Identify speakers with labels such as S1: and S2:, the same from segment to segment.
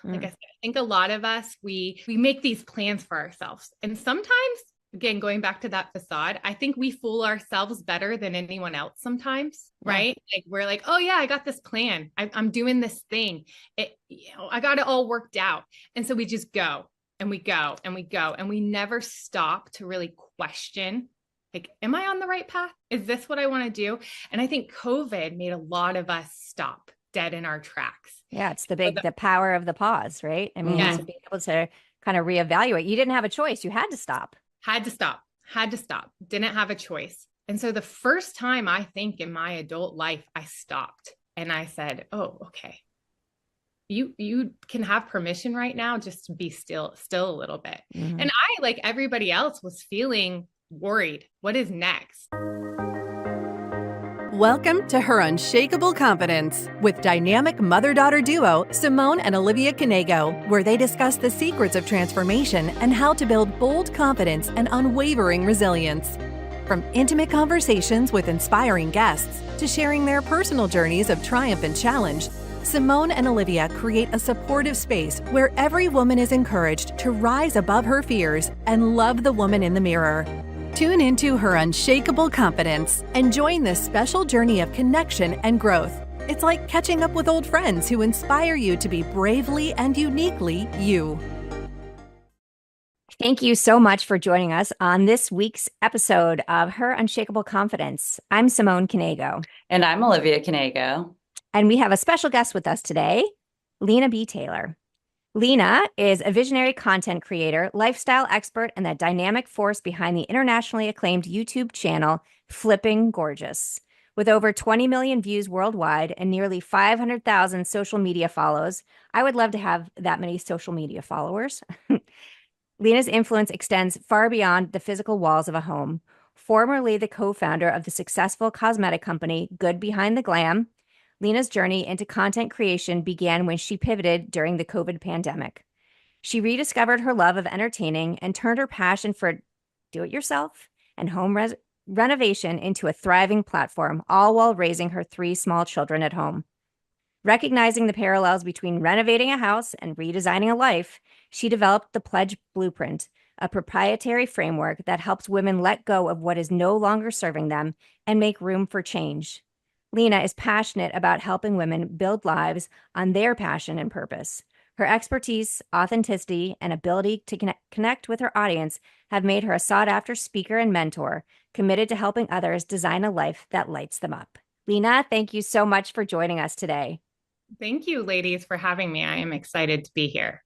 S1: Like I said, I think a lot of us, we make these plans for ourselves. And sometimes, again, going back to that facade, I think we fool ourselves better than anyone else sometimes, right? Like we're like, oh yeah, I got this plan. I'm doing this thing. I got it all worked out. And so we just go and we go and we go. And we never stop to really question, like, am I on the right path? Is this what I want to do? And I think COVID made a lot of us stop dead in our tracks.
S2: Yeah, it's the power of the pause, right? I mean,
S1: Yes.
S2: to be able to kind of reevaluate. You didn't have a choice. You had to stop.
S1: Had to stop, didn't have a choice. And so the first time I think in my adult life, I stopped and I said, oh, okay. You can have permission right now just to be still a little bit. And I, like everybody else, was feeling worried. What is next?
S3: Welcome to Her Unshakable Confidence with dynamic mother-daughter duo Simone and Olivia Knego, where they discuss the secrets of transformation and how to build bold confidence and unwavering resilience. From intimate conversations with inspiring guests to sharing their personal journeys of triumph and challenge, Simone and Olivia create a supportive space where every woman is encouraged to rise above her fears and love the woman in the mirror. Tune into Her Unshakable Confidence and join this special journey of connection and growth. It's like catching up with old friends who inspire you to be bravely and uniquely you.
S2: Thank you so much for joining us on this week's episode of Her Unshakable Confidence. I'm Simone Knego.
S4: And I'm Olivia Knego.
S2: And we have a special guest with us today, Lena B. Taylor. Lena is a visionary content creator, lifestyle expert, and the dynamic force behind the internationally acclaimed YouTube channel, Flipping Gorgeous. With over 20 million views worldwide and nearly 500,000 social media follows, I would love to have that many social media followers. Lena's influence extends far beyond the physical walls of a home. Formerly the co-founder of the successful cosmetic company, Good Behind the Glam, Lena's journey into content creation began when she pivoted during the COVID pandemic. She rediscovered her love of entertaining and turned her passion for do-it-yourself and home renovation into a thriving platform, all while raising her 3 small children at home. Recognizing the parallels between renovating a house and redesigning a life, she developed the Pledge Blueprint, a proprietary framework that helps women let go of what is no longer serving them and make room for change. Lena is passionate about helping women build lives on their passion and purpose. Her expertise, authenticity, and ability to connect with her audience have made her a sought-after speaker and mentor, committed to helping others design a life that lights them up. Lena, thank you so much for joining us today.
S1: Thank you, ladies, for having me. I am excited to be here.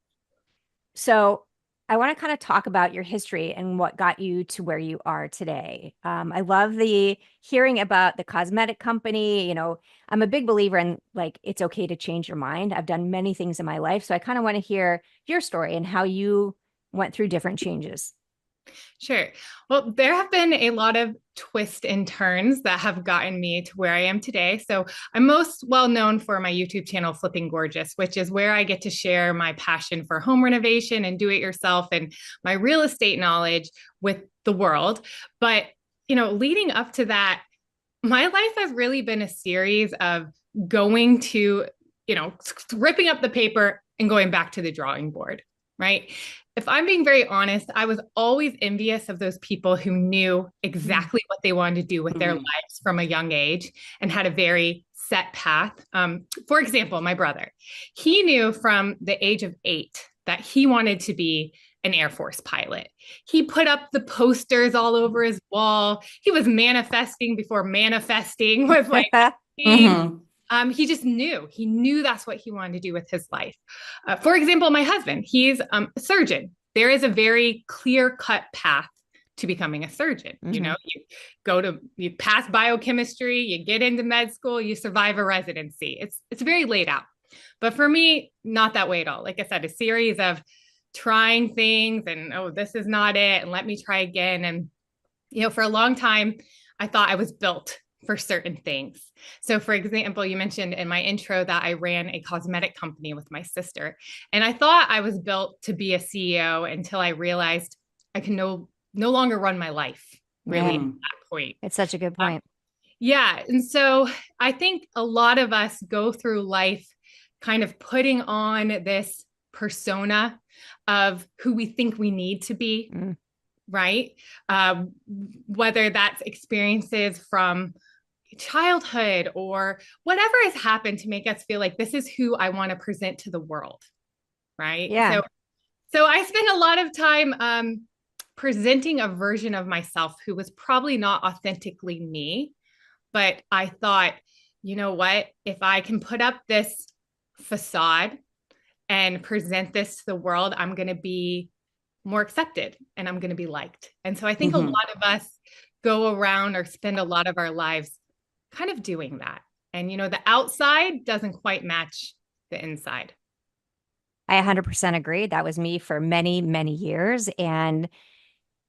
S2: So I want to kind of talk about your history and what got you to where you are today. I love the hearing about the cosmetic company. You know, I'm a big believer in, like, it's okay to change your mind. I've done many things in my life. So I kind of want to hear your story and how you went through different changes.
S1: Sure. Well, there have been a lot of twists and turns that have gotten me to where I am today. So I'm most well known for my YouTube channel, Flipping Gorgeous, which is where I get to share my passion for home renovation and do it yourself and my real estate knowledge with the world. But, leading up to that, my life has really been a series of going to, ripping up the paper and going back to the drawing board, right? If I'm being very honest, I was always envious of those people who knew exactly what they wanted to do with their lives from a young age and had a very set path. For example, my brother, he knew from the age of 8 that he wanted to be an Air Force pilot. He put up the posters all over his wall. He was manifesting before manifesting was like, he just knew. He knew that's what he wanted to do with his life. For example, my husband, he's a surgeon. There is a very clear-cut path to becoming a surgeon. You pass biochemistry, you get into med school, you survive a residency. It's very laid out. But for me, not that way at all. Like I said, a series of trying things and, oh, this is not it, and let me try again. And, for a long time, I thought I was built for certain things. So for example, you mentioned in my intro that I ran a cosmetic company with my sister, and I thought I was built to be a CEO until I realized I can no longer run my life really at that point.
S2: It's such a good point.
S1: Yeah. And so I think a lot of us go through life kind of putting on this persona of who we think we need to be, right? Whether that's experiences from childhood or whatever has happened to make us feel like this is who I want to present to the world, right?
S2: Yeah.
S1: So I spent a lot of time presenting a version of myself who was probably not authentically me. But I thought, you know what? If I can put up this facade and present this to the world, I'm going to be more accepted and I'm going to be liked. And so I think a lot of us go around or spend a lot of our lives kind of doing that. And, the outside doesn't quite match the inside.
S2: I 100% agree. That was me for many, many years. And,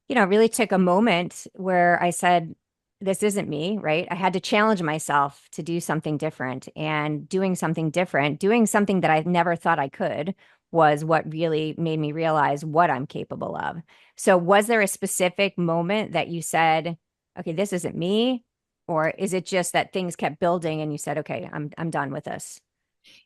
S2: it really took a moment where I said, this isn't me, right? I had to challenge myself to do something different, and doing something different, doing something that I never thought I could, was what really made me realize what I'm capable of. So was there a specific moment that you said, okay, this isn't me? Or is it just that things kept building and you said, okay, I'm done with this?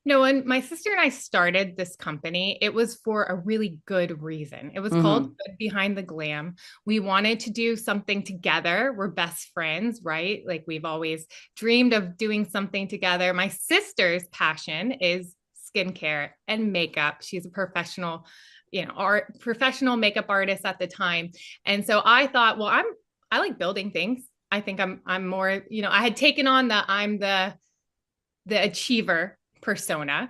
S1: When my sister and I started this company, it was for a really good reason. It was called Good Behind the Glam. We wanted to do something together. We're best friends, right? Like we've always dreamed of doing something together. My sister's passion is skincare and makeup. She's a professional, professional makeup artist at the time. And so I thought, well, I like building things. I think I'm more, I had taken on I'm the achiever persona.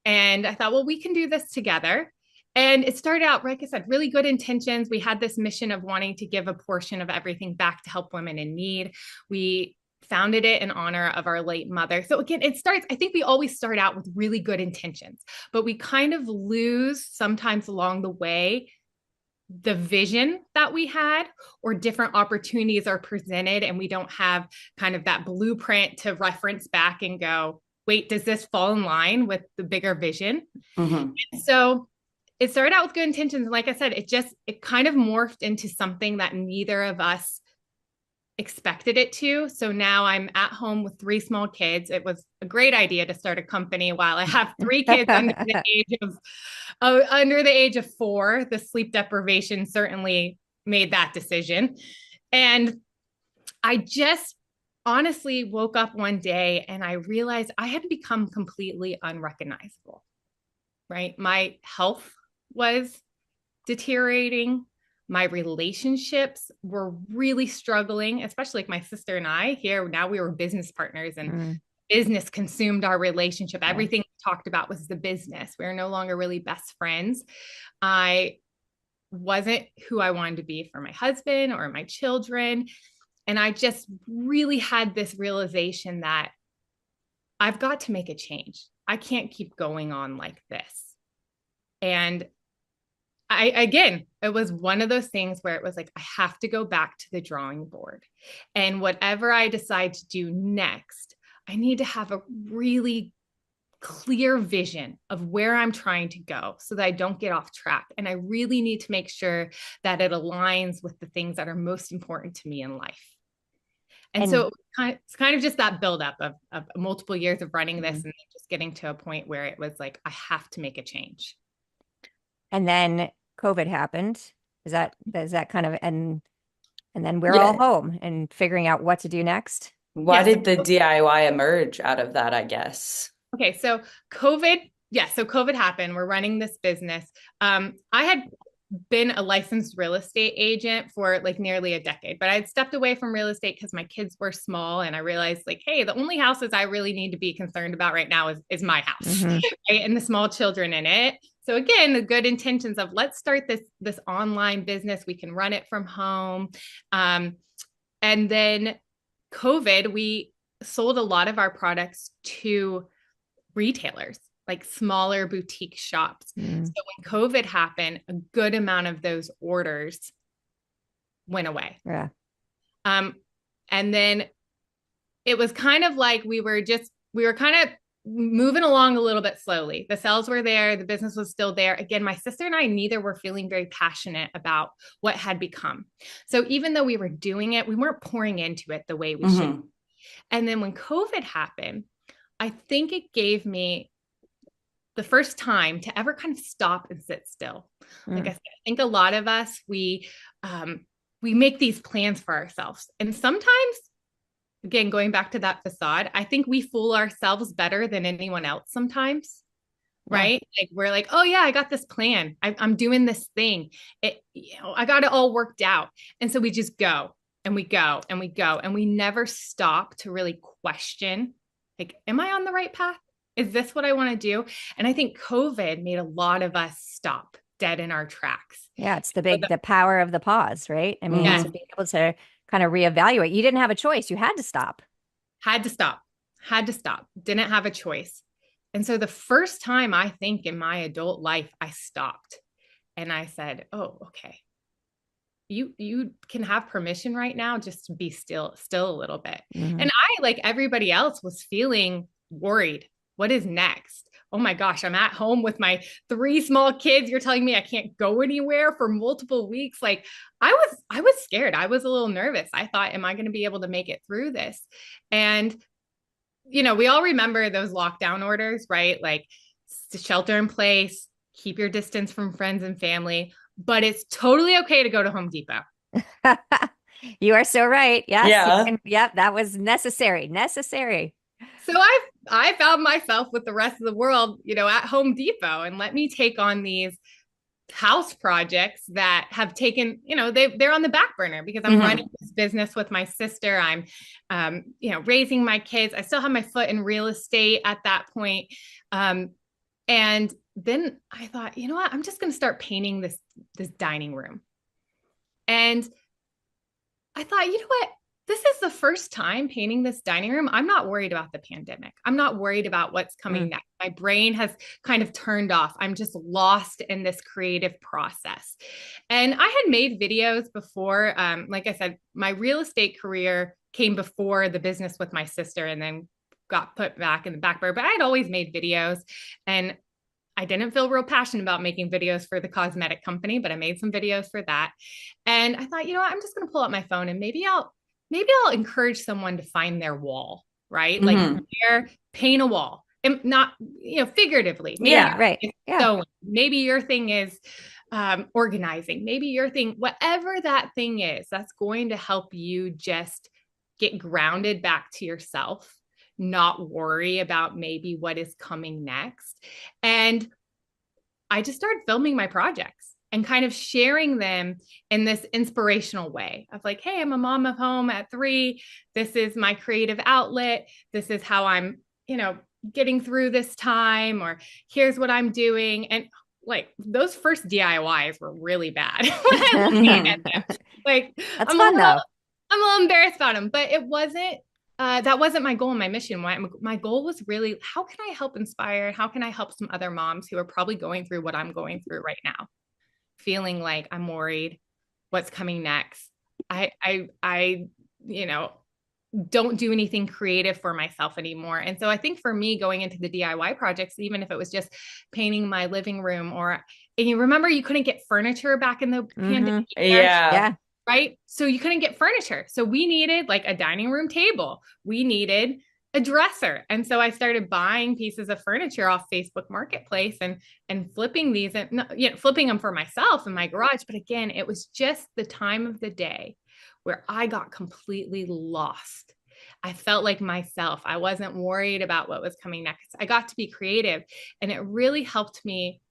S1: And I thought, well, we can do this together. And it started out, like I said, really good intentions. We had this mission of wanting to give a portion of everything back to help women in need. We founded it in honor of our late mother. So again, I think we always start out with really good intentions, but we kind of lose sometimes along the way the vision that we had, or different opportunities are presented and we don't have kind of that blueprint to reference back and go, wait, does this fall in line with the bigger vision? So it started out with good intentions. And like I said, it kind of morphed into something that neither of us expected it to. So now I'm at home with 3 small kids. It was a great idea to start a company while I have 3 kids under the age of 4. The sleep deprivation certainly made that decision. And I just honestly woke up one day and I realized I had become completely unrecognizable, right? My health was deteriorating. My relationships were really struggling, especially like my sister and I here. Now we were business partners and business consumed our relationship. Everything we talked about was the business. We were no longer really best friends. I wasn't who I wanted to be for my husband or my children. And I just really had this realization that I've got to make a change. I can't keep going on like this. And again, it was one of those things where it was like, I have to go back to the drawing board. And whatever I decide to do next, I need to have a really clear vision of where I'm trying to go so that I don't get off track. And I really need to make sure that it aligns with the things that are most important to me in life. And so it's kind of just that buildup of multiple years of running this and then just getting to a point where it was like, I have to make a change.
S2: And then COVID happened. Is that kind of, and then we're all home and figuring out what to do next?
S4: Why did the DIY emerge out of that, I guess?
S1: Okay, so COVID happened. We're running this business. I had been a licensed real estate agent for like nearly a decade, but I'd stepped away from real estate because my kids were small. And I realized like, hey, the only houses I really need to be concerned about right now is my house, right? And the small children in it. So again, the good intentions of let's start this online business. We can run it from home. And then COVID, we sold a lot of our products to retailers, like smaller boutique shops. So when COVID happened, a good amount of those orders went away. And then it was kind of like we were kind of moving along a little bit slowly. The sales were there. The business was still there. Again, my sister and I, neither were feeling very passionate about what had become. So even though we were doing it, we weren't pouring into it the way we should. And then when COVID happened, I think it gave me the first time to ever kind of stop and sit still. Like I said, I think a lot of us, we make these plans for ourselves. And sometimes, again, going back to that facade, I think we fool ourselves better than anyone else sometimes. Right. Like we're like, oh yeah, I got this plan. I'm doing this thing. I got it all worked out. And so we just go and we go and we go and we never stop to really question, like, am I on the right path? Is this what I want to do? And I think COVID made a lot of us stop dead in our tracks.
S2: Yeah. It's the power of the pause, right? I mean, to be able to kind of reevaluate. You didn't have a choice. You had to stop.
S1: Had to stop. Didn't have a choice. And so the first time I think in my adult life, I stopped and I said, oh, okay. You can have permission right now just to be still a little bit. And I, like everybody else, was feeling worried. What is next? Oh my gosh, I'm at home with my 3 small kids. You're telling me I can't go anywhere for multiple weeks. Like I was scared. I was a little nervous. I thought, am I going to be able to make it through this? And we all remember those lockdown orders, right? Like shelter in place, keep your distance from friends and family, but it's totally okay to go to Home Depot.
S2: You are so right. Yes.
S4: Yeah.
S2: That was necessary.
S1: So I found myself with the rest of the world, at Home Depot, and let me take on these house projects that have taken, they're on the back burner because I'm running this business with my sister. I'm, raising my kids. I still have my foot in real estate at that point. And then I thought, you know what, I'm just going to start painting this dining room. And I thought, you know what, this is the first time painting this dining room. I'm not worried about the pandemic. I'm not worried about what's coming next. My brain has kind of turned off. I'm just lost in this creative process. And I had made videos before. Like I said, my real estate career came before the business with my sister and then got put back in the back burner. But I had always made videos, and I didn't feel real passionate about making videos for the cosmetic company, but I made some videos for that. And I thought, you know what, I'm just going to pull out my phone and maybe I'll encourage someone to find their wall, right? Like paint a wall, and not, figuratively.
S2: Right.
S1: So maybe your thing is organizing. Maybe your thing, whatever that thing is, that's going to help you just get grounded back to yourself, not worry about maybe what is coming next. And I just started filming my projects and kind of sharing them in this inspirational way of like, hey, I'm a mom of home at 3. This is my creative outlet. This is how I'm, getting through this time, or here's what I'm doing. And like those first DIYs were really bad. Like,
S2: that's fun though.
S1: I'm a little embarrassed about them, but it wasn't, that wasn't my goal and my mission. My goal was really, how can I help inspire? How can I help some other moms who are probably going through what I'm going through right now? Feeling like I'm worried, what's coming next. I don't do anything creative for myself anymore. And so I think for me, going into the DIY projects, even if it was just painting my living room, and you remember you couldn't get furniture back in the pandemic.
S4: Yeah.
S1: Right. So you couldn't get furniture. So we needed like a dining room table. We needed a dresser. And so I started buying pieces of furniture off Facebook Marketplace and flipping these and, flipping them for myself in my garage. But again, it was just the time of the day where I got completely lost. I felt like myself. I wasn't worried about what was coming next. I got to be creative, and it really helped me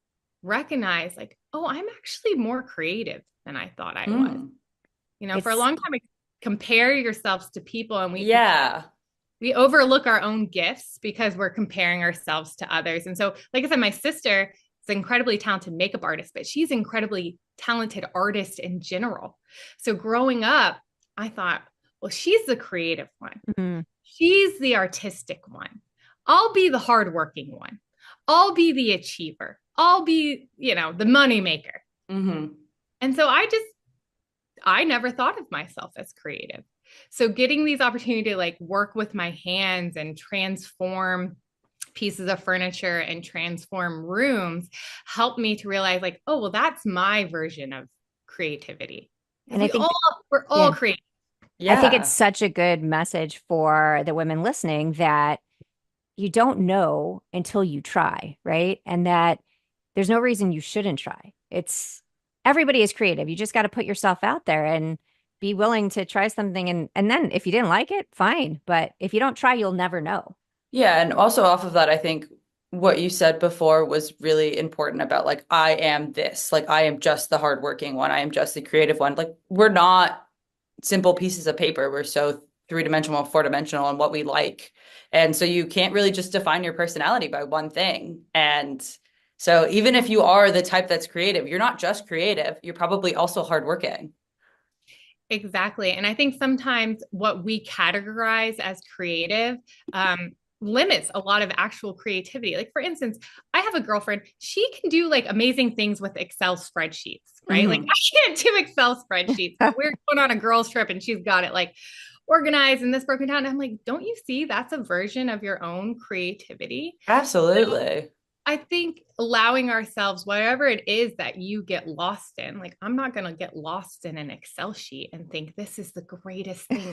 S1: recognize like, oh, I'm actually more creative than I thought I was. For a long time, I compare yourselves to people, and we overlook our own gifts because we're comparing ourselves to others. And so, like I said, my sister is an incredibly talented makeup artist, but she's an incredibly talented artist in general. So growing up, I thought, well, she's the creative one. She's the artistic one. I'll be the hardworking one. I'll be the achiever. I'll be, the money maker. And so I never thought of myself as creative. So getting these opportunities to like work with my hands and transform pieces of furniture and transform rooms helped me to realize like, oh, well, that's my version of creativity. And I think we're all creative.
S2: Yeah. I think it's such a good message for the women listening that you don't know until you try, right? And that there's no reason you shouldn't try. It's everybody is creative. You just got to put yourself out there and be willing to try something. And then if you didn't like it, fine. But if you don't try, you'll never know.
S4: Yeah, and also off of that, I think what you said before was really important about like I am this, like I am just the hardworking one, I am just the creative one. Like we're not simple pieces of paper. We're so three-dimensional, four-dimensional on what we like. And so you can't really just define your personality by one thing. And so even if you are the type that's creative, you're not just creative, you're probably also hardworking.
S1: Exactly. And I think sometimes what we categorize as creative limits a lot of actual creativity. Like, for instance, I have a girlfriend, she can do like amazing things with Excel spreadsheets, right? Like, I can't do Excel spreadsheets. We're going on a girls' trip and she's got it like organized and this broken down. And I'm like, don't you see that's a version of your own creativity?
S4: Absolutely.
S1: I think allowing ourselves, whatever it is that you get lost in, like I'm not going to get lost in an Excel sheet and think this is the greatest thing.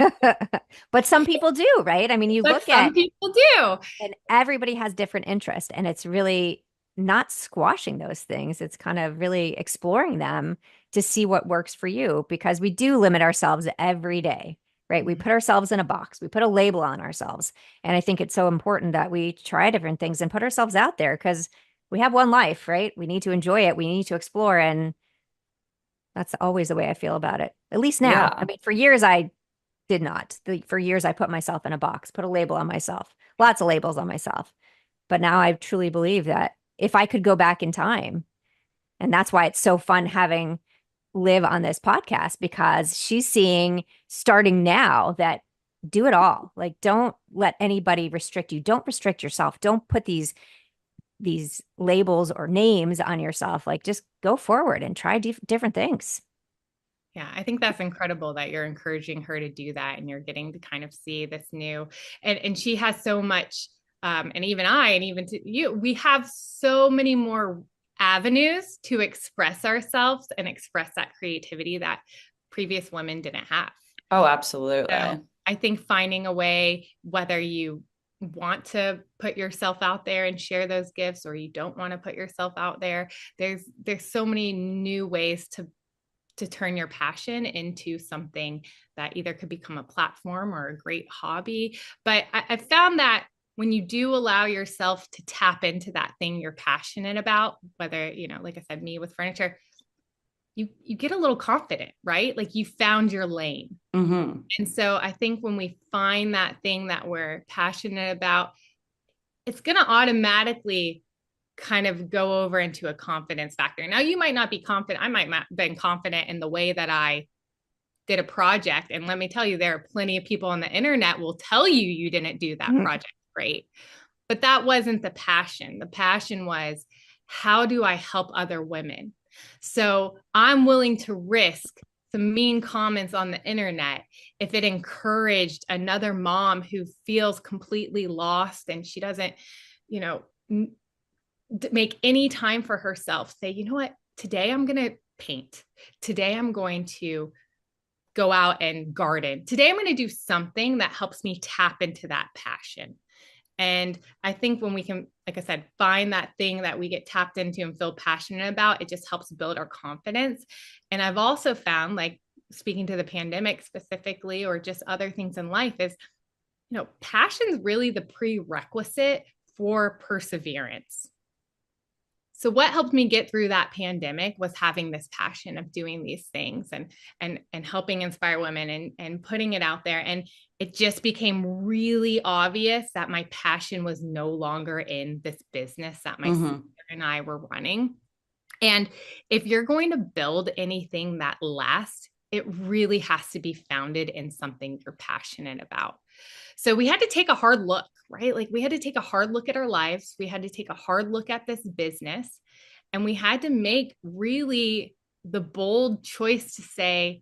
S2: But some people do, right? I mean, you
S1: But
S2: look
S1: some
S2: at,
S1: people do.
S2: and everybody has different interests, and it's really not squashing those things. It's kind of really exploring them to see what works for you, because we do limit ourselves every day, right? We put ourselves in a box, we put a label on ourselves. And I think it's so important that we try different things and put ourselves out there, because we have one life, right? We need to enjoy it. We need to explore. And that's always the way I feel about it, at least now. I
S4: Yeah.
S2: mean, for years, I did not. For years, I put myself in a box, put a label on myself, lots of labels on myself. But now I truly believe that if I could go back in time, and that's why it's so fun having Liv on this podcast, because she's seeing starting now that do it all. Like, don't let anybody restrict you. Don't restrict yourself. Don't put these labels or names on yourself. Like, just go forward and try different things.
S1: Yeah, I think that's incredible that you're encouraging her to do that and you're getting to kind of see this new and she has so much and even I and even to you, we have so many more avenues to express ourselves and express that creativity that previous women didn't have.
S4: Oh, absolutely.
S1: So I think finding a way, whether you want to put yourself out there and share those gifts or you don't want to put yourself out there, there's so many new ways to turn your passion into something that either could become a platform or a great hobby. But I found that when you do allow yourself to tap into that thing you're passionate about, whether, you know, like I said, me with furniture, you get a little confident, right? Like you found your lane.
S4: Mm-hmm.
S1: And so I think when we find that thing that we're passionate about, it's going to automatically kind of go over into a confidence factor. Now, you might not be confident. I might not have been confident in the way that I did a project. And let me tell you, there are plenty of people on the internet will tell you you didn't do that project great. But that wasn't the passion. The passion was, how do I help other women? So I'm willing to risk some mean comments on the internet if it encouraged another mom who feels completely lost and she doesn't, you know, make any time for herself. Say, you know what, today I'm going to paint. Today I'm going to go out and garden. Today I'm going to do something that helps me tap into that passion. And I think when we can, like I said, find that thing that we get tapped into and feel passionate about, it just helps build our confidence. And I've also found, like speaking to the pandemic specifically, or just other things in life, is, you know, passion's really the prerequisite for perseverance. So what helped me get through that pandemic was having this passion of doing these things and helping inspire women and putting it out there. And it just became really obvious that my passion was no longer in this business that my sister and I were running. And if you're going to build anything that lasts, it really has to be founded in something you're passionate about. So we had to take a hard look, right? Like we had to take a hard look at our lives. We had to take a hard look at this business. And we had to make really the bold choice to say,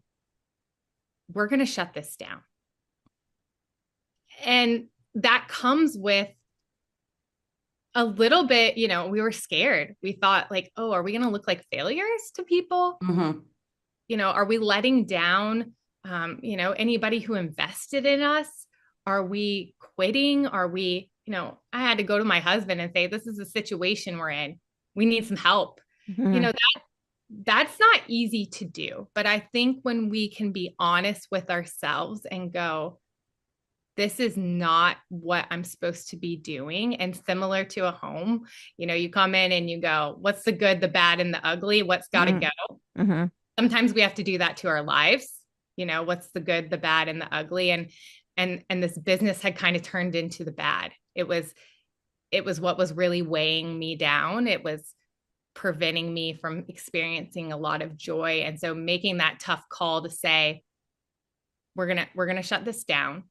S1: we're going to shut this down. And that comes with a little bit, you know, we were scared. We thought like, oh, are we going to look like failures to people? You know, are we letting down, you know, anybody who invested in us? Are we quitting? Are we I had to go to my husband and say, this is the situation we're in. We need some help.
S2: Mhm.
S1: That's not easy to do. But I think when we can be honest with ourselves and go, this is not what I'm supposed to be doing. And similar to a home, you come in and you go, what's the good, the bad, and the ugly? What's got to
S2: Mhm.
S1: go?
S2: Mhm.
S1: Sometimes we have to do that to our lives. What's the good, the bad, and the ugly? And this business had kind of turned into the bad. It was what was really weighing me down. It was preventing me from experiencing a lot of joy. And so making that tough call to say, we're gonna shut this down.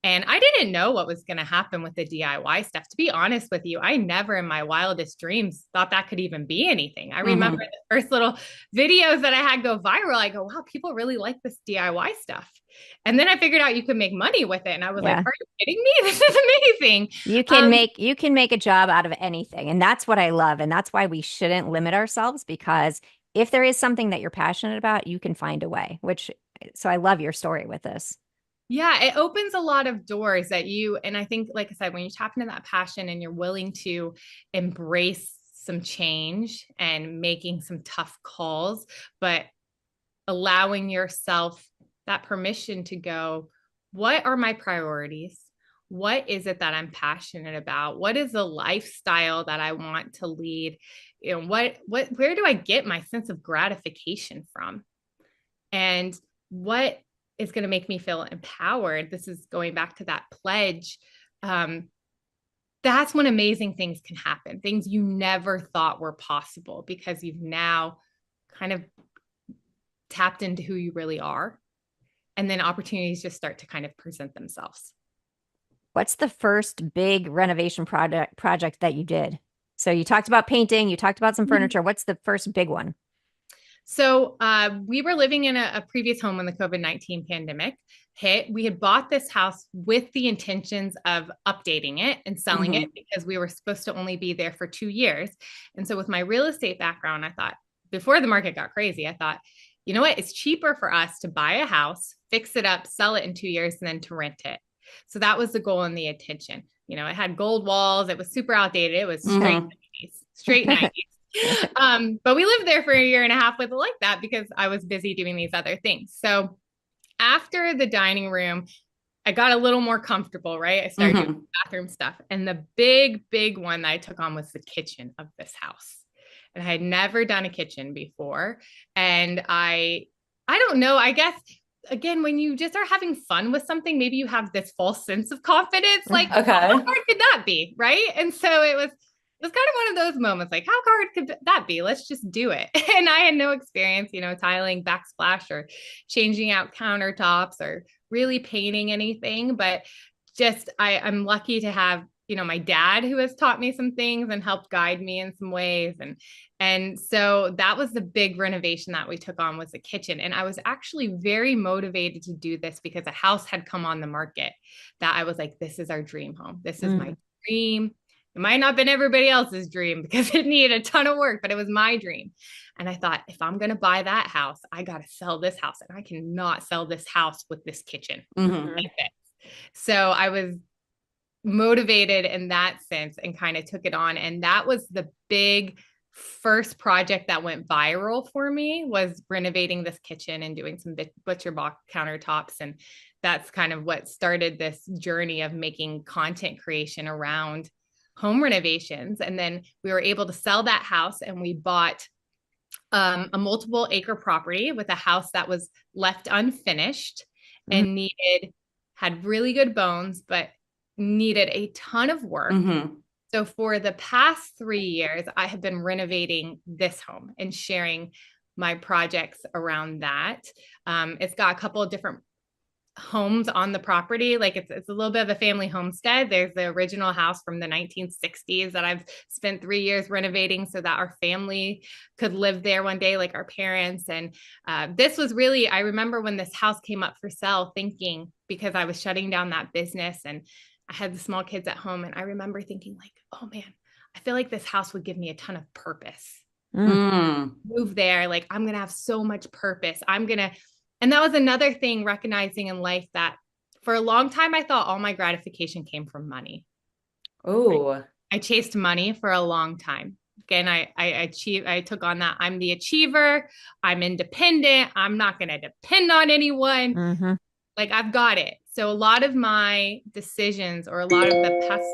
S1: And I didn't know what was going to happen with the DIY stuff. To be honest with you, I never in my wildest dreams thought that could even be anything. I remember the first little videos that I had go viral. I go, wow, people really like this DIY stuff. And then I figured out you could make money with it. And I was like,
S2: Yeah.
S1: are you kidding me? This is amazing.
S2: You can make a job out of anything. And that's what I love. And that's why we shouldn't limit ourselves, because if there is something that you're passionate about, you can find a way, so I love your story with this.
S1: Yeah, it opens a lot of doors and I think, like I said, when you tap into that passion and you're willing to embrace some change and making some tough calls, but allowing yourself that permission to go, what are my priorities? What is it that I'm passionate about? What is the lifestyle that I want to lead? Where do I get my sense of gratification from? And what is going to make me feel empowered? This is going back to that pledge. That's when amazing things can happen, things you never thought were possible because you've now kind of tapped into who you really are. And then opportunities just start to kind of present themselves.
S2: What's the first big renovation project that you did? So you talked about painting, you talked about some furniture. What's the first big one?
S1: So we were living in a previous home when the COVID-19 pandemic hit. We had bought this house with the intentions of updating it and selling it because we were supposed to only be there for 2 years. And so with my real estate background, I thought, before the market got crazy, I thought, you know what? It's cheaper for us to buy a house, fix it up, sell it in 2 years, and then to rent it. So that was the goal and the intention. It had gold walls. It was super outdated. It was straight 90s. But we lived there for a year and a half with it like that because I was busy doing these other things. So after the dining room, I got a little more comfortable, right? I started doing bathroom stuff. And the big, big one that I took on was the kitchen of this house. And I had never done a kitchen before. And I don't know, I guess, again, when you just are having fun with something, maybe you have this false sense of confidence. Like, how hard could that be? Right. And so it was kind of one of those moments, like, how hard could that be? Let's just do it. And I had no experience, tiling backsplash or changing out countertops or really painting anything. But just, I'm lucky to have, my dad who has taught me some things and helped guide me in some ways. And so that was the big renovation that we took on, was the kitchen. And I was actually very motivated to do this because a house had come on the market that I was like, this is our dream home. This is my dream. It might not have been everybody else's dream because it needed a ton of work, but it was my dream. And I thought, if I'm going to buy that house, I got to sell this house, and I cannot sell this house with this kitchen. So I was motivated in that sense and kind of took it on. And that was the big first project that went viral for me, was renovating this kitchen and doing some butcher block countertops. And that's kind of what started this journey of making content creation around home renovations. And then we were able to sell that house, and we bought a multiple acre property with a house that was left unfinished and had really good bones, but needed a ton of work. So for the past 3 years, I have been renovating this home and sharing my projects around that. It's got a couple of different homes on the property. Like it's a little bit of a family homestead. There's the original house from the 1960s that I've spent 3 years renovating so that our family could live there one day, like our parents. And this was really, I remember when this house came up for sale, thinking, because I was shutting down that business and I had the small kids at home, and I remember thinking, like, oh man, I feel like this house would give me a ton of purpose. Move there, like I'm gonna have so much purpose. And that was another thing, recognizing in life that for a long time, I thought all my gratification came from money.
S4: Oh.
S1: I chased money for a long time. Again, I took on that. I'm the achiever. I'm independent. I'm not going to depend on anyone.
S2: Mm-hmm.
S1: Like I've got it. So a lot of my decisions or a lot of the paths,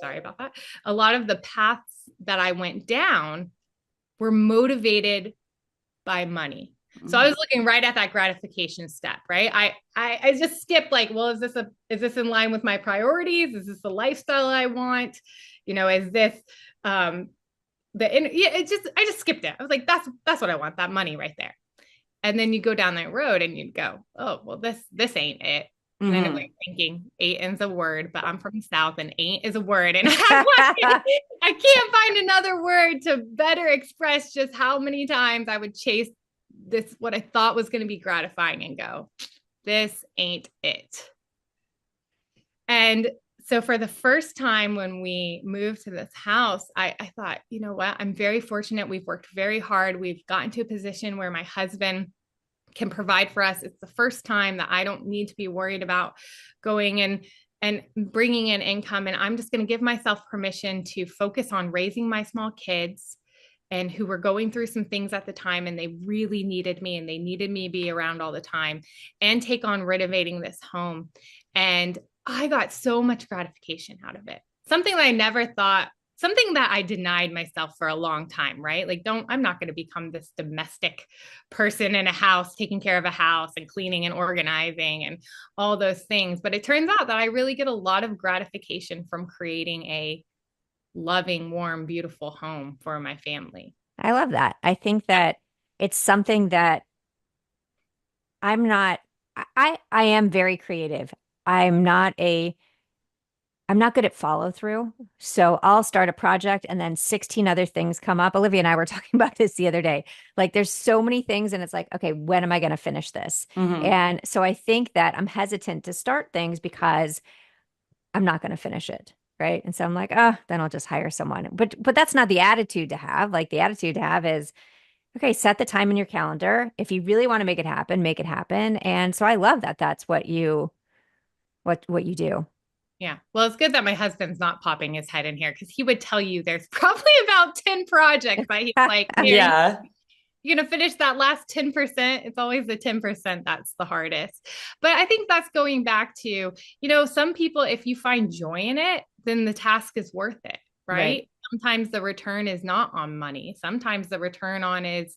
S1: sorry about that, a lot of the paths that I went down were motivated by money. So I was looking right at that gratification step, right? I just skipped like, well, is this in line with my priorities? Is this the lifestyle I want? Is this I just skipped it. I was like, that's what I want, that money right there. And then you go down that road and you'd go, oh, well, this ain't it. And I know what you're thinking, ain't is a word, but I'm from the South and ain't is a word. And I can't find another word to better express just how many times I would chase this, what I thought was going to be gratifying and go, this ain't it. And so for the first time when we moved to this house, I thought, you know what? I'm very fortunate. We've worked very hard. We've gotten to a position where my husband can provide for us. It's the first time that I don't need to be worried about going and bringing in income. And I'm just going to give myself permission to focus on raising my small kids and who were going through some things at the time. And they really needed me and they needed me to be around all the time and take on renovating this home. And I got so much gratification out of it. Something that I never thought, something that I denied myself for a long time, right? Like, I'm not going to become this domestic person in a house, taking care of a house and cleaning and organizing and all those things. But it turns out that I really get a lot of gratification from creating a loving, warm, beautiful home for my family.
S2: I love that. I think that it's something that I'm not, I am very creative. I'm not a I'm not good at follow through. So I'll start a project and then 16 other things come up. Olivia and I were talking about this the other day. Like there's so many things and it's like, okay, when am I going to finish this? And so I think that I'm hesitant to start things because I'm not going to finish it. Right. And so I'm like, oh, then I'll just hire someone. But that's not the attitude to have. Like the attitude to have is, okay, set the time in your calendar. If you really want to make it happen, make it happen. And so I love that that's what you do.
S1: Yeah. Well, it's good that my husband's not popping his head in here because he would tell you there's probably about 10 projects that he's like, Mary,
S4: Yeah.
S1: you're going to finish that last 10%. It's always the 10% that's the hardest. But I think that's going back to, some people, if you find joy in it, then the task is worth it, right? Sometimes the return is not on money. Sometimes the return on is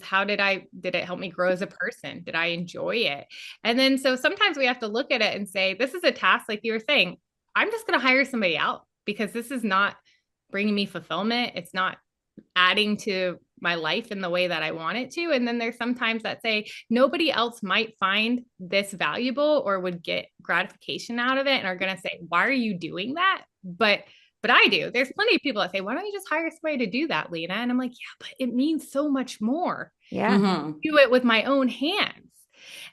S1: how did it help me grow as a person? Did I enjoy it? And then so sometimes we have to look at it and say, this is a task, like you were saying, I'm just going to hire somebody out because this is not bringing me fulfillment. It's not adding to my life in the way that I want it to. And then there's sometimes that say nobody else might find this valuable or would get gratification out of it and are going to say, why are you doing that? But I do. There's plenty of people that say, why don't you just hire somebody to do that, Lena? And I'm like, yeah, but it means so much more.
S2: Yeah.
S1: Do it with my own hands.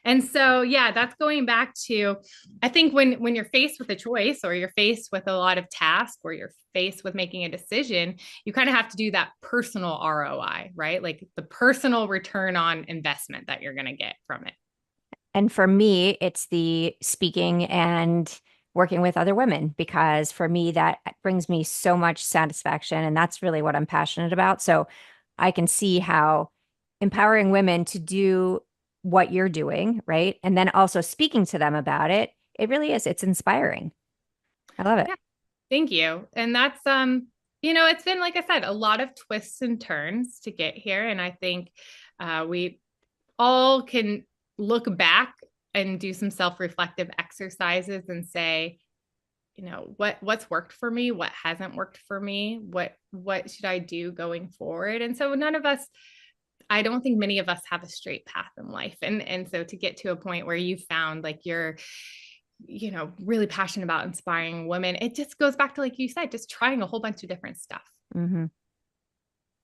S1: And so, yeah, that's going back to, I think when you're faced with a choice or you're faced with a lot of tasks or you're faced with making a decision, you kind of have to do that personal ROI, right? Like the personal return on investment that you're going to get from it.
S2: And for me, it's the speaking and working with other women because for me, that brings me so much satisfaction. And that's really what I'm passionate about. So I can see how empowering women to do what you're doing, right? And then also speaking to them about it, it really is. It's inspiring. I love it.
S1: Yeah, thank you. And that's it's been, like I said, a lot of twists and turns to get here. And I think we all can look back and do some self-reflective exercises and say, what's worked for me, what hasn't worked for me, what should I do going forward? And so I don't think many of us have a straight path in life. And so to get to a point where you found like you're, really passionate about inspiring women, it just goes back to, like you said, just trying a whole bunch of different stuff.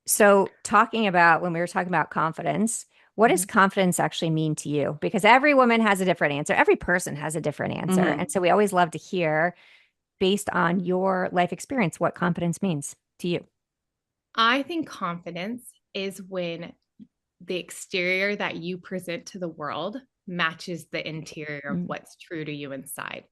S2: So talking about when we were talking about confidence, what does confidence actually mean to you? Because every woman has a different answer. Every person has a different answer. And so we always love to hear, based on your life experience, what confidence means to you.
S1: I think confidence is when the exterior that you present to the world matches the interior of what's true to you inside.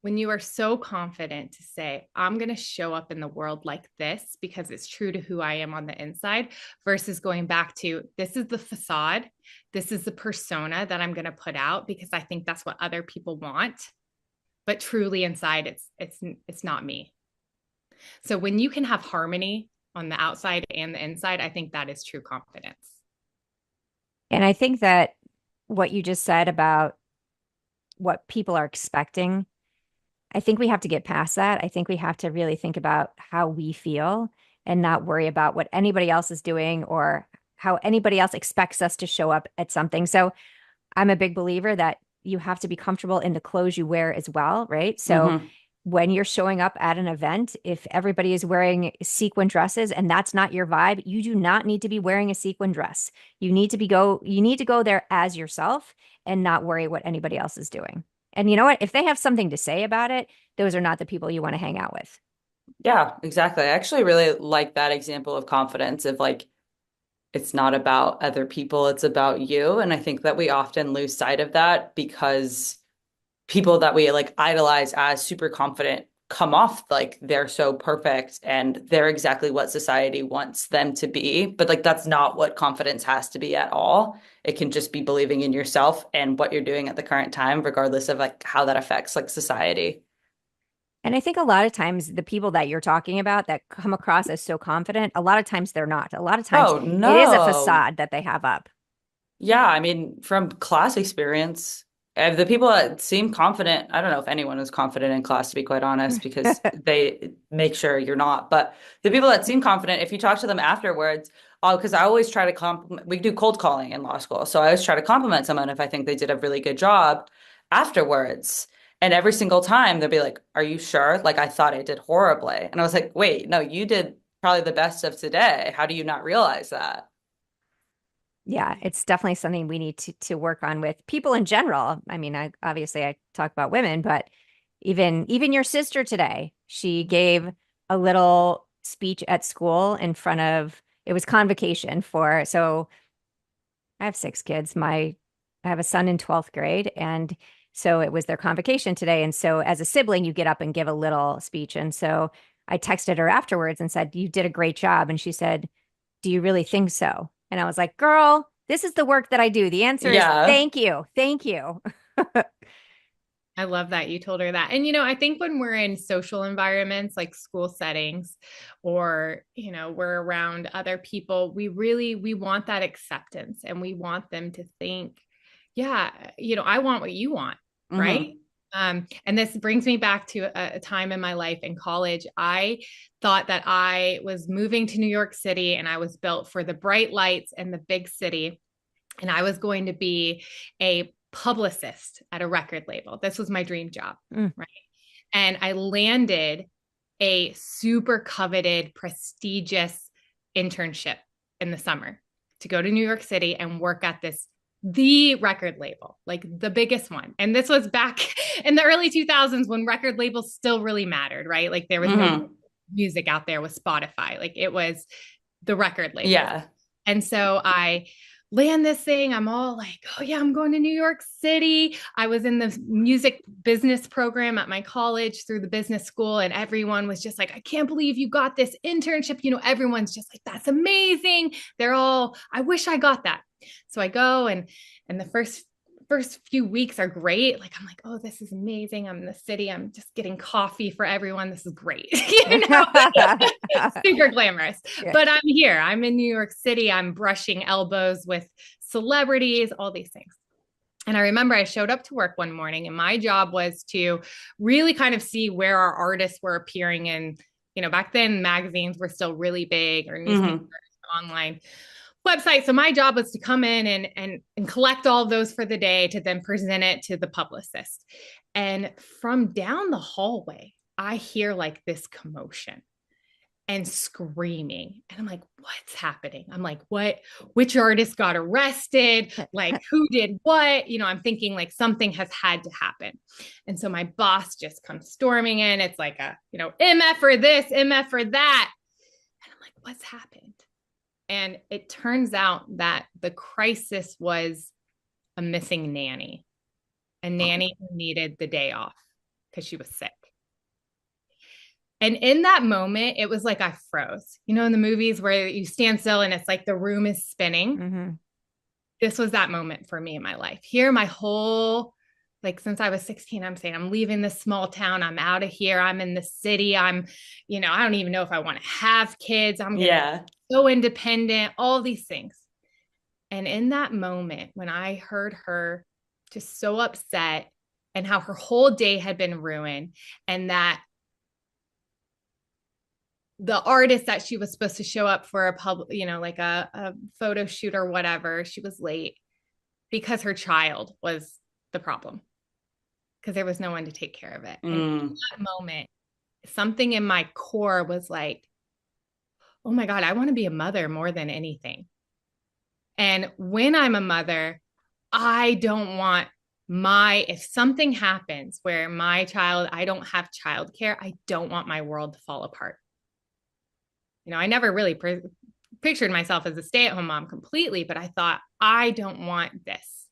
S1: when you are so confident to say, I'm going to show up in the world like this because it's true to who I am on the inside, versus going back to, this is the facade, this is the persona that I'm going to put out because I think that's what other people want, but truly inside it's not me. So when you can have harmony on the outside and the inside, I think that is true confidence.
S2: And I think that what you just said about what people are expecting, I think we have to get past that. I think we have to really think about how we feel and not worry about what anybody else is doing or how anybody else expects us to show up at something. So I'm a big believer that you have to be comfortable in the clothes you wear as well, right? So
S4: Mm-hmm.
S2: when you're showing up at an event, if everybody is wearing sequin dresses and that's not your vibe, you do not need to be wearing a sequin dress. You need to go there as yourself and not worry what anybody else is doing. And you know what? If they have something to say about it, those are not the people you want to hang out with.
S4: Yeah, exactly. I actually really like that example of confidence of like, it's not about other people, it's about you. And I think that we often lose sight of that because people that we like idolize as super confident come off like they're so perfect and they're exactly what society wants them to be. But like that's not what confidence has to be at all. It can just be believing in yourself and what you're doing at the current time, regardless of like how that affects like society.
S2: And I think a lot of times the people that you're talking about that come across as so confident, a lot of times they're not. A lot of times
S4: Oh
S2: it is a
S4: no.
S2: facade that they have up.
S4: Yeah, I mean, from class experience, the people that seem confident, I don't know if anyone was confident in class, to be quite honest, because they make sure you're not. But the people that seem confident, if you talk to them afterwards, oh, because I always try to compliment, we do cold calling in law school. So I always try to compliment someone if I think they did a really good job afterwards. And every single time they'll be like, are you sure? Like, I thought I did horribly. And I was like, wait, no, you did probably the best of today. How do you not realize that?
S2: Yeah, it's definitely something we need to work on with people in general. I mean, I talk about women, but even your sister today, she gave a little speech at school in front of it was convocation for so I have 6 kids. I have a son in 12th grade, and so it was their convocation today. And so as a sibling, you get up and give a little speech. And so I texted her afterwards and said, "You did a great job." And she said, "Do you really think so?" And I was like, "Girl, this is the work that I do. The answer is
S4: Yeah.
S2: thank you. Thank you."
S1: I love that you told her that. And, I think when we're in social environments like school settings or, we're around other people, we want that acceptance and we want them to think, yeah, I want what you want. Right.
S4: Hmm.
S1: And this brings me back to a time in my life in college. I thought that I was moving to New York City and I was built for the bright lights and the big city. And I was going to be a publicist at a record label. This was my dream job,
S2: Mm.
S1: right? And I landed a super coveted, prestigious internship in the summer to go to New York City and work at the record label, like the biggest one. And this was back in the early 2000s when record labels still really mattered, right? Like there was no
S4: Hmm.
S1: music out there with Spotify. Like it was the record label.
S4: Yeah.
S1: And so I land this thing. I'm all like, oh, yeah, I'm going to New York City. I was in the music business program at my college through the business school. And everyone was just like, I can't believe you got this internship. Everyone's just like, that's amazing. They're all, I wish I got that. So I go and the first few weeks are great. Like, I'm like, oh, this is amazing. I'm in the city. I'm just getting coffee for everyone. This is great. Super glamorous.
S2: Yeah.
S1: But I'm here. I'm in New York City. I'm brushing elbows with celebrities, all these things. And I remember I showed up to work one morning and my job was to really kind of see where our artists were appearing in, back then magazines were still really big or newspapers,
S4: Hmm.
S1: online website. So my job was to come in and collect all of those for the day to then present it to the publicist. And from down the hallway, I hear like this commotion and screaming. And I'm like, what's happening? I'm like, which artist got arrested? Like, who did what? I'm thinking like something has had to happen. And so my boss just comes storming in. It's like MF for this, MF for that. And I'm like, what's happened? And it turns out that the crisis was a missing nanny, a nanny who needed the day off. because she was sick. And in that moment, it was like I froze. You know, in the movies where you stand still and it's like the room is spinning.
S2: Mm-hmm.
S1: This was that moment for me in my life. Here, my whole, like since I was 16, I'm saying I'm leaving this small town. I'm out of here. I'm in the city. I'm, you know, I don't even know if I want to have kids. I'm going to
S4: Yeah.
S1: be so independent, all these things. And in that moment, when I heard her just so upset and how her whole day had been ruined, and that the artist that she was supposed to show up for a public, you know, like a photo shoot or whatever, she was late because her child was the problem, because there was no one to take care of it. And in that moment, something in my core was like, oh my God, I want to be a mother more than anything. And when I'm a mother, I don't want if something happens where my child, I don't have childcare, I don't want my world to fall apart. You know, I never really pictured myself as a stay-at-home mom completely, but I thought, I don't want this.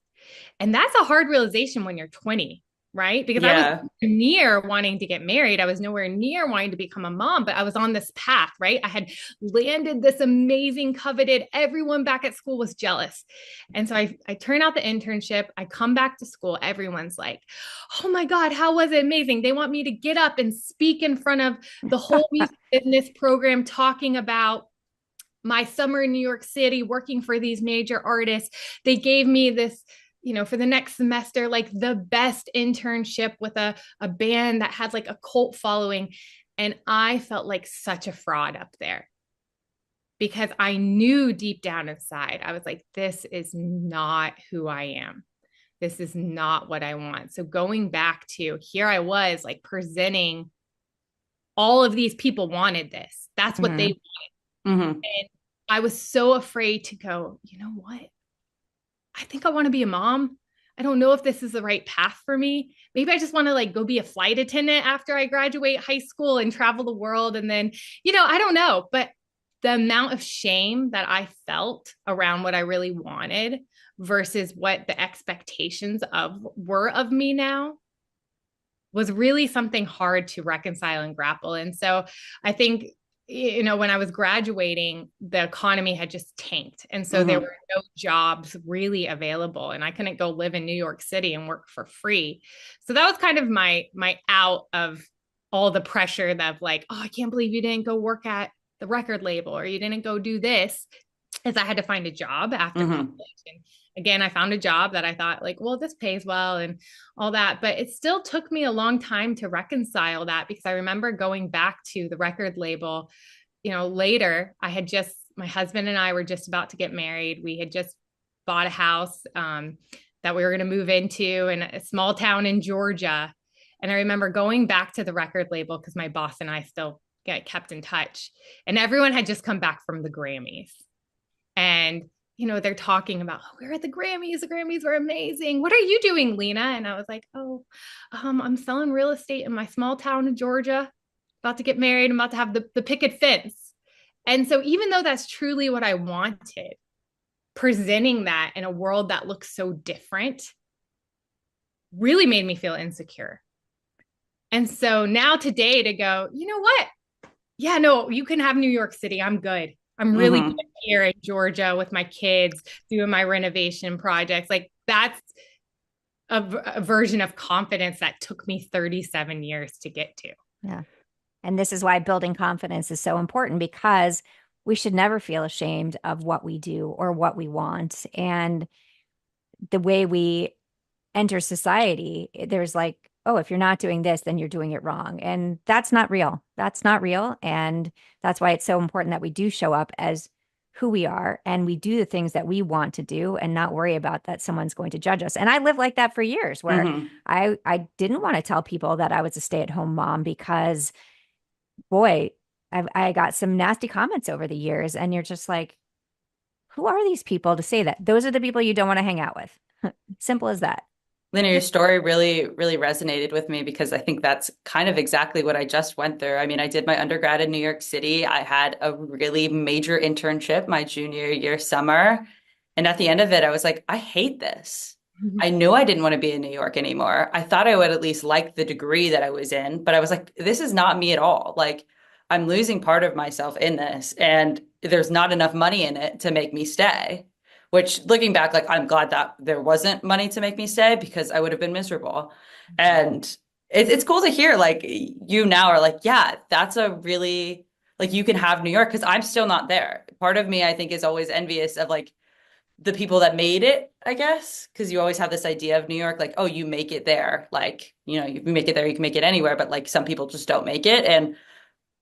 S1: And that's a hard realization when you're 20, right? Because I was near wanting to get married. I was nowhere near wanting to become a mom, but I was on this path, right? I had landed this amazing, coveted, everyone back at school was jealous. And so I turn out the internship. I come back to school. Everyone's like, oh my God, how was it amazing? They want me to get up and speak in front of the whole music business program, talking about my summer in New York City, working for these major artists. They gave me this, you know, for the next semester, like the best internship with a band that had like a cult following. And I felt like such a fraud up there, because I knew deep down inside, I was like, this is not who I am. This is not what I want. So going back to here, I was like presenting all of these people wanted this. That's what they wanted. And I was so afraid to go, you know what? I think I want to be a mom. I don't know if this is the right path for me. Maybe I just want to like go be a flight attendant after I graduate high school and travel the world. And then, you know, I don't know. But the amount of shame that I felt around what I really wanted versus what the expectations were of me now was really something hard to reconcile and grapple. And so I think, you know, when I was graduating, the economy had just tanked. And so there were no jobs really available, and I couldn't go live in New York City and work for free. So that was kind of my out of all the pressure of like, oh, I can't believe you didn't go work at the record label, or you didn't go do this, is I had to find a job after college. And again, I found a job that I thought like, well, this pays well and all that, but it still took me a long time to reconcile that, because I remember going back to the record label, you know, later. My husband and I were just about to get married. We had just bought a house that we were going to move into in a small town in Georgia. And I remember going back to the record label because my boss and I still kept in touch, and everyone had just come back from the Grammys. And, you know, they're talking about, oh, we're at the Grammys. The Grammys were amazing. What are you doing, Lena? And I was like, oh, I'm selling real estate in my small town in Georgia, about to get married. I'm about to have the picket fence. And so even though that's truly what I wanted, presenting that in a world that looks so different really made me feel insecure. And so now today to go, you know what? Yeah, no, you can have New York City. I'm good. I'm really good here in Georgia with my kids doing my renovation projects. Like that's a version of confidence that took me 37 years to get to.
S2: Yeah. And this is why building confidence is so important, because we should never feel ashamed of what we do or what we want. And the way we enter society, there's like, oh, if you're not doing this, then you're doing it wrong. And that's not real. That's not real. And that's why it's so important that we do show up as who we are, and we do the things that we want to do and not worry about that someone's going to judge us. And I lived like that for years, where I didn't want to tell people that I was a stay-at-home mom, because boy, I got some nasty comments over the years, and you're just like, who are these people to say that? Those are the people you don't want to hang out with. Simple as that.
S4: Lena, your story really, really resonated with me, because I think that's kind of exactly what I just went through. I mean, I did my undergrad in New York City. I had a really major internship my junior year summer. And at the end of it, I was like, I hate this. I knew I didn't want to be in New York anymore. I thought I would at least like the degree that I was in, but I was like, this is not me at all. Like, I'm losing part of myself in this, and there's not enough money in it to make me stay. Which, looking back, like, I'm glad that there wasn't money to make me stay because I would have been miserable. And it's cool to hear, like, you now are like, yeah, that's a really, like, you can have New York because I'm still not there. Part of me, I think, is always envious of like, the people that made it, I guess, because you always have this idea of New York, like, oh, you make it there. Like, you make it there, you can make it anywhere, but like some people just don't make it. And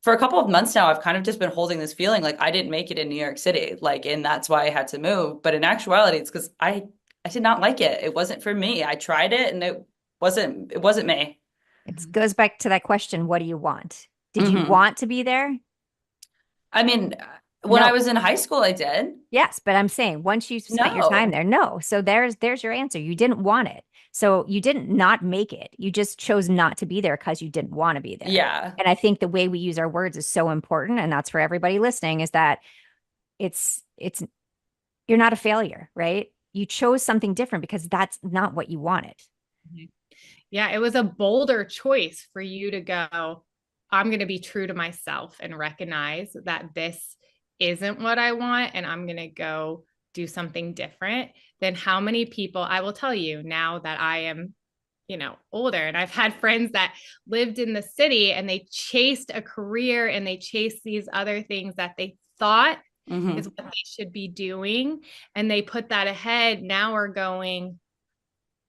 S4: for a couple of months now, I've kind of just been holding this feeling like I didn't make it in New York City. Like, and that's why I had to move. But in actuality, it's because I did not like it. It wasn't for me. I tried it and it wasn't me.
S2: It goes back to that question, what do you want? Did you
S4: Hmm.
S2: want to be there?
S4: I mean, when I
S2: No.
S4: was in high school, I did.
S2: Yes, but I'm saying once you spent your time
S4: No.
S2: there, no. So there's your answer. You didn't want it. So you didn't not make it. You just chose not to be there because you didn't want to be there.
S4: Yeah.
S2: And I think the way we use our words is so important. And that's for everybody listening, is that it's you're not a failure, right? You chose something different because that's not what you wanted.
S1: Yeah, it was a bolder choice for you to go, I'm going to be true to myself and recognize that this isn't what I want. And I'm going to go do something different. Than how many people, I will tell you now that I am, older, and I've had friends that lived in the city and they chased a career and they chased these other things that they thought is
S4: Hmm.
S1: what they should be doing. And they put that ahead, now are going,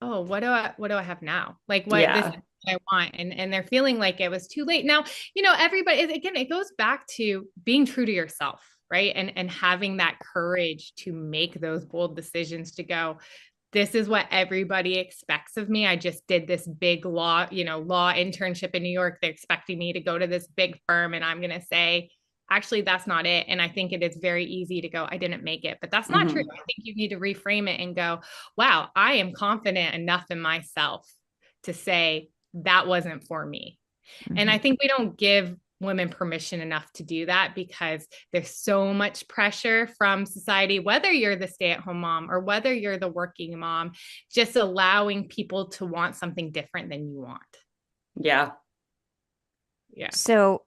S1: oh, what do I have now? Like, what this is
S4: Yeah.
S1: what I want. And they're feeling like it was too late. Now, everybody, again, it goes back to being true to yourself, right? And having that courage to make those bold decisions to go, this is what everybody expects of me. I just did this big law internship in New York. They're expecting me to go to this big firm, and I'm going to say, actually, that's not it. And I think it is very easy to go, I didn't make it, but that's not true.
S4: Hmm.
S1: I think you need to reframe it and go, wow, I am confident enough in myself to say that wasn't for me. And I
S2: Mhm.
S1: think we don't give women permission enough to do that because there's so much pressure from society, whether you're the stay-at-home mom or whether you're the working mom, just allowing people to want something different than you want.
S4: Yeah.
S1: Yeah.
S2: So,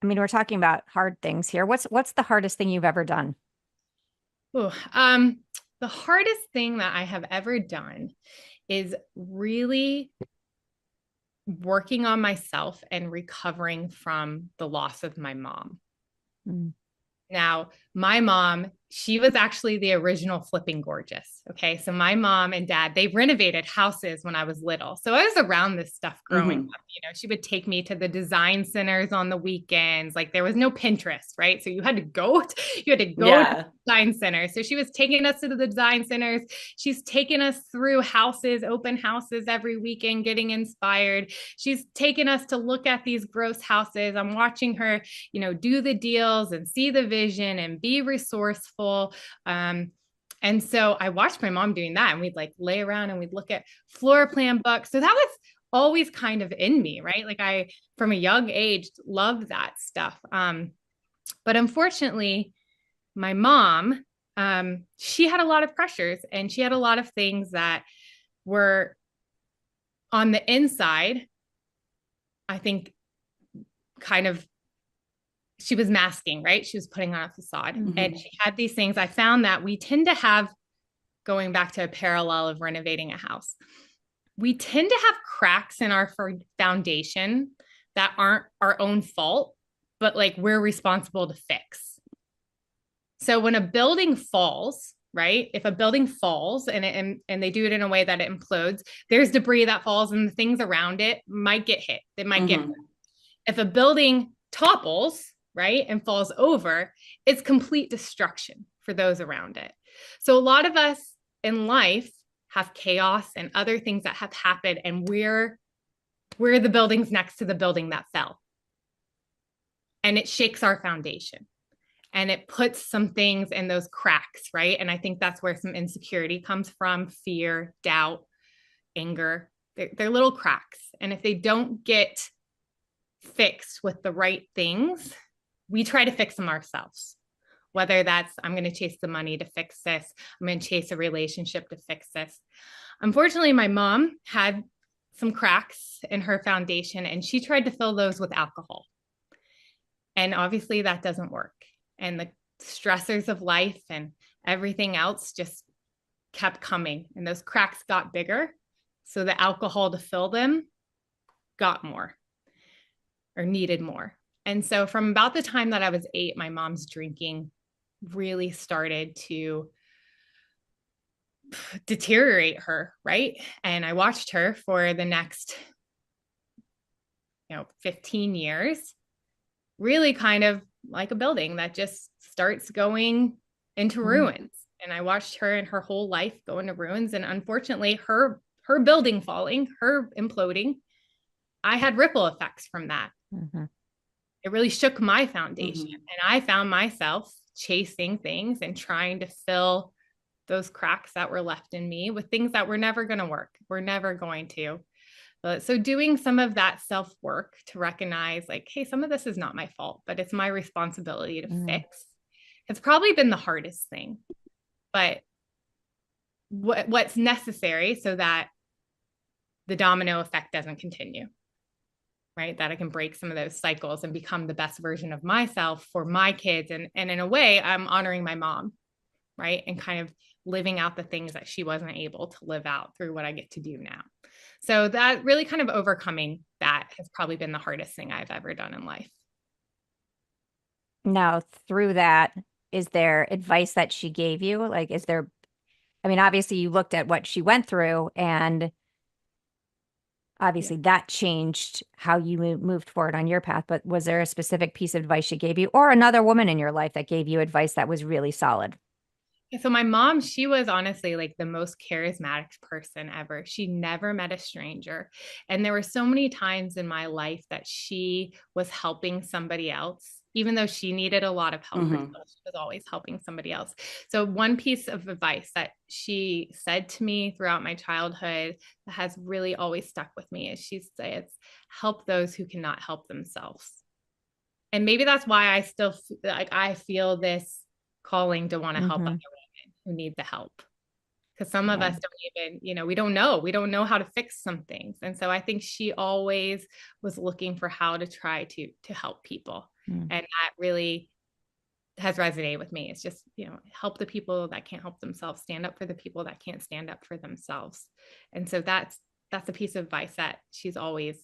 S2: I mean, we're talking about hard things here. What's the hardest thing you've ever done?
S1: Ooh, the hardest thing that I have ever done is really working on myself and recovering from the loss of my mom.
S2: Mm.
S1: Now, my mom, she was actually the original Flipping Gorgeous. Okay. So my mom and dad, they renovated houses when I was little. So I was around this stuff growing
S4: Hmm.
S1: up. She would take me to the design centers on the weekends. Like there was no Pinterest, right? So you had to go to
S4: Yeah.
S1: design centers. So she was taking us to the design centers. She's taking us through houses, open houses every weekend, getting inspired. She's taken us to look at these gross houses. I'm watching her do the deals and see the vision and be resourceful. And so I watched my mom doing that, and we'd like lay around and we'd look at floor plan books. So that was always kind of in me, right? Like I, from a young age, loved that stuff. But unfortunately, my mom, she had a lot of pressures and she had a lot of things that were on the inside, I think, kind of she was masking, right? She was putting on a facade.
S2: Mhm.
S1: And she had these things. I found that we tend to have, going back to a parallel of renovating a house, we tend to have cracks in our foundation that aren't our own fault, but like we're responsible to fix. So when a building falls, right? If a building falls and they do it in a way that it implodes, there's debris that falls and the things around it might get hit. They might get,
S4: Hmm.
S1: if a building topples, right, and falls over, it's complete destruction for those around it. So a lot of us in life have chaos and other things that have happened, and we're the buildings next to the building that fell. And it shakes our foundation and it puts some things in those cracks, right? And I think that's where some insecurity comes from, fear, doubt, anger. They're little cracks. And if they don't get fixed with the right things, we try to fix them ourselves. Whether that's, I'm going to chase the money to fix this, I'm going to chase a relationship to fix this. Unfortunately, my mom had some cracks in her foundation and she tried to fill those with alcohol. And obviously that doesn't work. And the stressors of life and everything else just kept coming. And those cracks got bigger. So the alcohol to fill them got more or needed more. And so from about the time that I was 8, my mom's drinking really started to deteriorate her, right? And I watched her for the next 15 years, really kind of like a building that just starts going into ruins. And I watched her and her whole life go into ruins. And unfortunately, her building falling, her imploding, I had ripple effects from that. It really shook my foundation. And I found myself chasing things and trying to fill those cracks that were left in me with things that were never going to work. We're never going to. So doing some of that self-work to recognize like, hey, some of this is not my fault, but it's my responsibility to fix. It's probably been the hardest thing, but what's necessary so that the domino effect doesn't continue, right? That I can break some of those cycles and become the best version of myself for my kids. And in a way, I'm honoring my mom, right? And kind of living out the things that she wasn't able to live out through what I get to do now. So that really kind of overcoming that has probably been the hardest thing I've ever done in life.
S2: Now, through that, is there advice that she gave you? Like, is there, I mean, obviously you looked at what she went through and obviously that changed how you moved forward on your path, but was there a specific piece of advice she gave you or another woman in your life that gave you advice that was really solid?
S1: So my mom, she was honestly like the most charismatic person ever. She never met a stranger. And there were so many times in my life that she was helping somebody else, even though she needed a lot of help herself, she was always helping somebody else. So one piece of advice that she said to me throughout my childhood that has really always stuck with me is she says, help those who cannot help themselves. And maybe that's why I still like I feel this calling to want to help other women who need the help, because some of us don't even, we don't know how to fix some things. And so I think she always was looking for how to try to help people. And that really has resonated with me. It's just, help the people that can't help themselves, stand up for the people that can't stand up for themselves. And so that's a piece of advice that she's always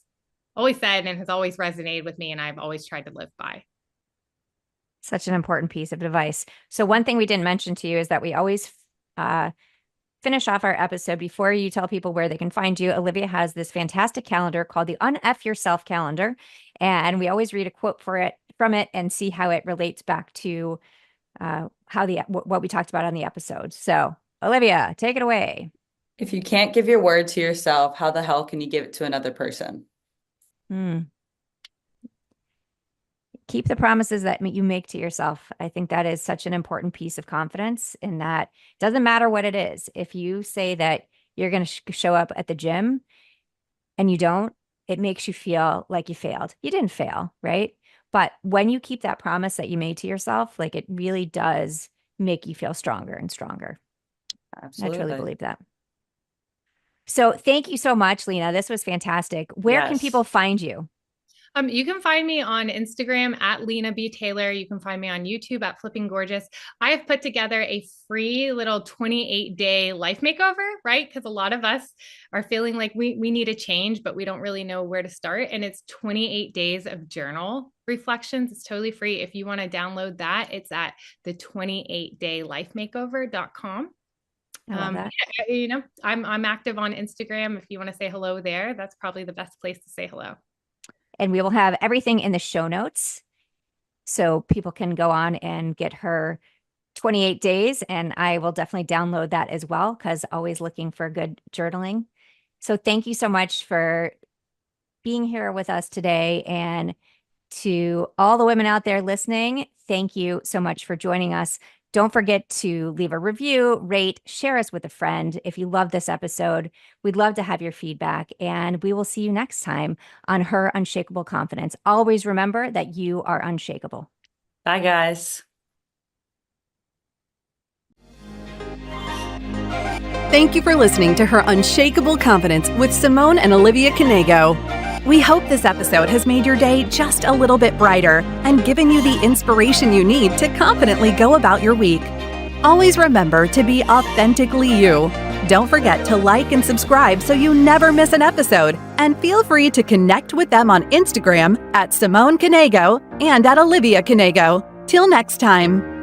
S1: said and has always resonated with me, and I've always tried to live by.
S2: Such an important piece of advice. So one thing we didn't mention to you is that we always finish off our episode before you tell people where they can find you. Olivia has this fantastic calendar called the Unf Yourself calendar. And we always read a quote from it and see how it relates back to what we talked about on the episode. So Olivia, take it away.
S4: If you can't give your word to yourself, how the hell can you give it to another person?
S2: Keep the promises that you make to yourself. I think that is such an important piece of confidence, in that it doesn't matter what it is. If you say that you're going to show up at the gym and you don't, it makes you feel like you failed. You didn't fail, right? But when you keep that promise that you made to yourself, like, it really does make you feel stronger and stronger.
S4: Absolutely.
S2: I truly believe that. So thank you so much, Lena. This was fantastic. Where can people find you?
S1: You can find me on Instagram at Lena B Taylor. You can find me on YouTube at Flipping Gorgeous. I have put together a free little 28-day life makeover, right? Because a lot of us are feeling like we need a change, but we don't really know where to start. And it's 28 days of journal reflections. It's totally free. If you want to download that, it's at the 28daylifemakeover.com.
S2: I love that.
S1: I'm active on Instagram. If you want to say hello there, that's probably the best place to say hello.
S2: And we will have everything in the show notes so people can go on and get her 28 days. And I will definitely download that as well, because always looking for good journaling. So thank you so much for being here with us today. And to all the women out there listening, thank you so much for joining us. Don't forget to leave a review, rate, share us with a friend. If you love this episode, we'd love to have your feedback, and we will see you next time on Her Unshakable Confidence. Always remember that you are unshakable.
S4: Bye, guys.
S3: Thank you for listening to Her Unshakable Confidence with Simone and Olivia Knego. We hope this episode has made your day just a little bit brighter and given you the inspiration you need to confidently go about your week. Always remember to be authentically you. Don't forget to like and subscribe so you never miss an episode. And feel free to connect with them on Instagram at Simone Knego and at Olivia Knego. Till next time.